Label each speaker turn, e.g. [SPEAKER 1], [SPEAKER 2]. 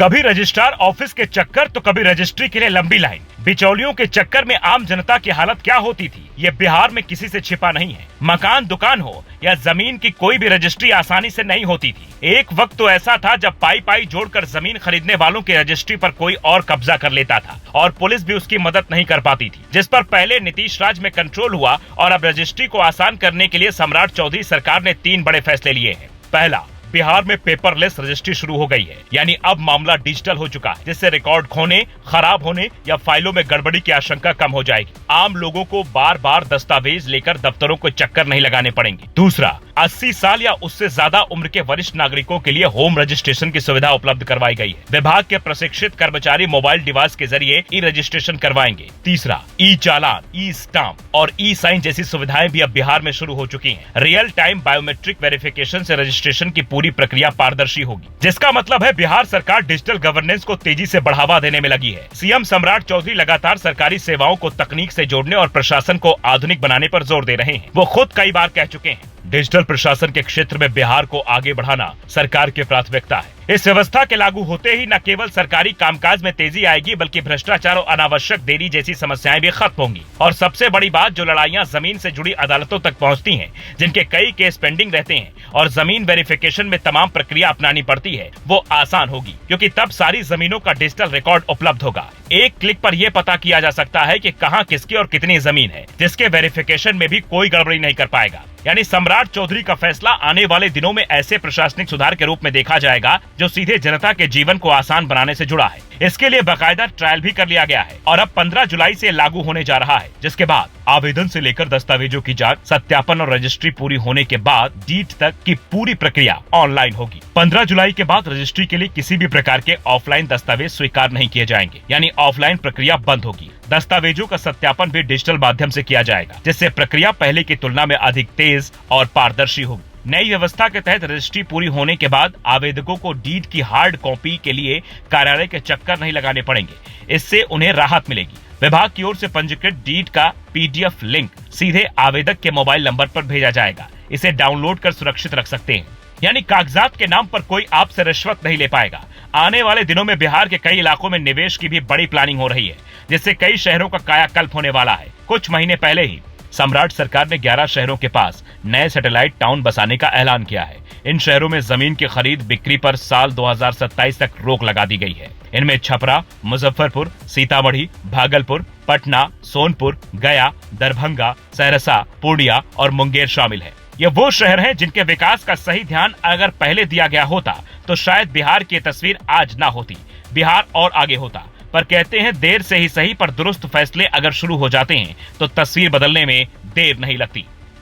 [SPEAKER 1] कभी registrar office के चक्कर तो कभी रजिस्ट्री के लिए लंबी लाइन। बिचौलियों के चक्कर में आम जनता की हालत क्या होती थी, ये बिहार में किसी से छिपा नहीं है। मकान, दुकान हो या जमीन की कोई भी रजिस्ट्री आसानी से नहीं होती थी। एक वक्त तो ऐसा था जब पाई पाई जोड़कर जमीन खरीदने वालों की रजिस्ट्री पर कोई और कब्जा कर लेता था और पुलिस भी उसकी मदद नहीं कर पाती थी, जिस पर पहले नीतीश राज में कंट्रोल हुआ और अब रजिस्ट्री को आसान करने के लिए सम्राट चौधरी सरकार ने 3 बड़े फैसले लिए हैं। पहला, बिहार में पेपरलेस रजिस्ट्री शुरू हो गई है, यानी अब मामला डिजिटल हो चुका है, जिससे रिकॉर्ड खोने, खराब होने या फाइलों में गड़बड़ी की आशंका कम हो जाएगी। आम लोगों को बार बार दस्तावेज लेकर दफ्तरों को चक्कर नहीं लगाने पड़ेंगे। दूसरा, 80 साल या उससे ज्यादा उम्र के वरिष्ठ नागरिकों के लिए होम रजिस्ट्रेशन की सुविधा उपलब्ध करवाई गई है। विभाग के प्रशिक्षित कर्मचारी मोबाइल डिवाइस के जरिए ई रजिस्ट्रेशन करवाएंगे। तीसरा, ई चालान, ई स्टाम्प और ई साइन जैसी सुविधाएं भी अब बिहार में शुरू हो चुकी हैं। रियल टाइम बायोमेट्रिक वेरिफिकेशन से रजिस्ट्रेशन की पूरी प्रक्रिया पारदर्शी होगी, जिसका मतलब है बिहार सरकार डिजिटल गवर्नेंस को तेजी से बढ़ावा देने में लगी है। सीएम सम्राट चौधरी लगातार सरकारी सेवाओं को तकनीक से जोड़ने और प्रशासन को आधुनिक बनाने पर जोर दे रहे हैं। वो खुद कई बार कह चुके हैं, डिजिटल प्रशासन के क्षेत्र में बिहार को आगे बढ़ाना सरकार की प्राथमिकता है। इस व्यवस्था के लागू होते ही न केवल सरकारी कामकाज में तेजी आएगी, बल्कि भ्रष्टाचार और अनावश्यक देरी जैसी समस्याएं भी खत्म होंगी। और सबसे बड़ी बात, जो लड़ाइयां जमीन से जुड़ी अदालतों तक पहुंचती हैं, जिनके कई केस पेंडिंग रहते हैं और जमीन वेरिफिकेशन में तमाम प्रक्रिया अपनानी पड़ती है, वो आसान होगी, क्योंकि तब सारी जमीनों का डिजिटल रिकॉर्ड उपलब्ध होगा। एक क्लिक पर यह पता किया जा सकता है कि कहां किसकी और कितनी जमीन है, जिसके वेरिफिकेशन में भी कोई गड़बड़ी नहीं कर पाएगा। यानी सम्राट चौधरी का फैसला आने वाले दिनों में ऐसे प्रशासनिक सुधार के रूप में देखा जाएगा जो सीधे जनता के जीवन को आसान बनाने से जुड़ा है। इसके लिए बाकायदा ट्रायल भी कर लिया गया है और अब 15 जुलाई से लागू होने जा रहा है, जिसके बाद आवेदन से लेकर दस्तावेजों की जांच, सत्यापन और रजिस्ट्री पूरी होने के बाद डीड तक की पूरी प्रक्रिया ऑनलाइन होगी। 15 जुलाई के बाद रजिस्ट्री के लिए किसी भी प्रकार के ऑफलाइन दस्तावेज स्वीकार नहीं किए जाएंगे, यानी ऑफलाइन प्रक्रिया बंद होगी। दस्तावेजों का सत्यापन भी डिजिटल माध्यम से किया जाएगा, जिससे प्रक्रिया पहले की तुलना में अधिक तेज और पारदर्शी होगी। नई व्यवस्था के तहत रजिस्ट्री पूरी होने के बाद आवेदकों को डीड की हार्ड कॉपी के लिए कार्यालय के चक्कर नहीं लगाने पड़ेंगे। इससे उन्हें राहत मिलेगी। विभाग की ओर से पंजीकृत डीड का पीडीएफ लिंक सीधे आवेदक के मोबाइल नंबर पर भेजा जाएगा। इसे डाउनलोड कर सुरक्षित रख सकते हैं, यानी कागजात के नाम पर कोई आपसे रिश्वत नहीं ले पाएगा। आने वाले दिनों में बिहार के कई इलाकों में निवेश की भी बड़ी प्लानिंग हो रही है, जिससे कई शहरों का कायाकल्प होने वाला है। कुछ महीने पहले ही सम्राट सरकार ने 11 शहरों के पास नए सैटेलाइट टाउन बसाने का ऐलान किया है। इन शहरों में जमीन की खरीद बिक्री पर साल 2027 तक रोक लगा दी गई है। इनमें छपरा, मुजफ्फरपुर, सीतामढ़ी, भागलपुर, पटना, सोनपुर, गया, दरभंगा, सहरसा, पूर्णिया और मुंगेर शामिल है। ये वो शहर हैं जिनके विकास का सही ध्यान अगर पहले दिया गया होता तो शायद बिहार की तस्वीर आज ना होती, बिहार और आगे होता। पर कहते हैं देर से ही सही, पर दुरुस्त फैसले अगर शुरू हो जाते हैं तो तस्वीर बदलने में देर नहीं लगती।